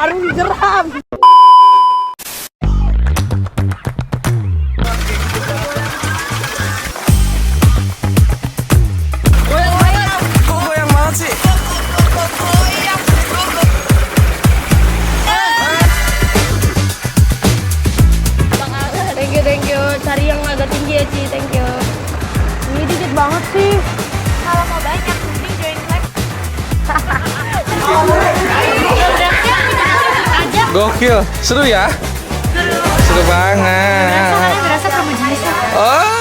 Aduh geram. Goyang banget sih. Thank you. Cari yang agak tinggi ya, Ci. Thank you. Ini dikit banget sih. Kalau mau banyak, mending join live. Gokil, seru ya? Seru banget. Berasa promo jenisnya. Oh,